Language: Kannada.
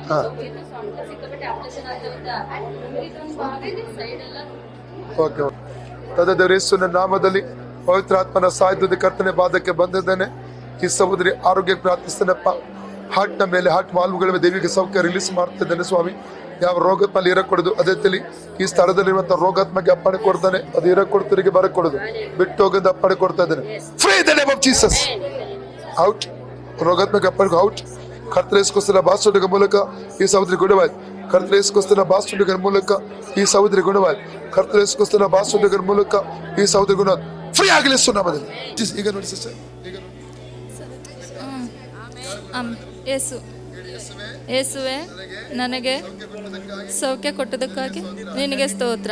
ಹಾಂ, ಓಕೆ ಓಕೆ. ತಂದೆ ಯೇಸುವಿನ ನಾಮದಲ್ಲಿ ಪವಿತ್ರ ಆತ್ಮನ ಸಾಯುಧದ ಕರ್ತನೆ ಬಾಧಕ್ಕೆ ಬಂದಿದ್ದೇನೆ. ಈ ಸಹೋದರಿ ಆರೋಗ್ಯ ಪ್ರಾರ್ಥಿಸ್ತೇನಪ್ಪ. ಹಾರ್ಟ್ನ ಮೇಲೆ, ಹಾರ್ಟ್ ವಾಲ್ವ್ಗಳ ಮೇಲೆ ದೈವಿಕ ಸೌಖ್ಯ ರಿಲೀಸ್ ಮಾಡ್ತಿದ್ದೇನೆ ಸ್ವಾಮಿ. ಯಾವ ರೋಗಾತ್ಮಲ್ಲಿ ಇರಕೊಡುದು ಅದೇ ತಲಿ ಈ ಸ್ಥಳದಲ್ಲಿರುವಂತಹ ರೋಗಾತ್ಮಗೆ ಅಪ್ಪಣೆ ಕೊಡ್ತಾನೆ. ಅದು ಇರಕೊಡ್ತರಿಗೆ ಬರಕೊಡುದು ಬಿಟ್ಟು ಹೋಗೋದು ಅಪ್ಪಣೆ ಕೊಡ್ತಾ ಇದ್ದೇನೆ. Free the name of Jesus. Out. ರೋಗಾತ್ಮಕ ಅಪ್ಪಣೆ ಔಟ್. ಕರ್ತಲೇಸ್ಕೋಸ್ಕರ ಬಾಸುಡಿಗ ಮೂಲಕ ಈ ಸಹೋದರಿ ಗುಣವಾಯ್ತು. ಕರ್ತಲೇಸ್ಕೋಸ್ಕರ ಬಾಸುಡಿಗರ ಮೂಲಕ ಈ ಸಹೋದರಿ ಗುಣವಾಯ್ತು. ಕರ್ತಲೇಸ್ಕೋಸ್ಕರ ಬಾಸುಡಿಗರ ಮೂಲಕ ಈ ಸಹೋದರಿ ಗುಣ ಫ್ರೀ ಆಗಲಿ ಸುನಾಮದಲ್ಲಿ. ಈಗ ನೋಡಿ ಸಿಸ್ಟರ್, ಈಗ ನೋಡಿ. ಯೇಸುವೆ, ನನಗೆ ಸೌಖ್ಯ ಕೊಟ್ಟದಕ್ಕಾಗಿ ನಿನಗೆ ಸ್ತೋತ್ರ.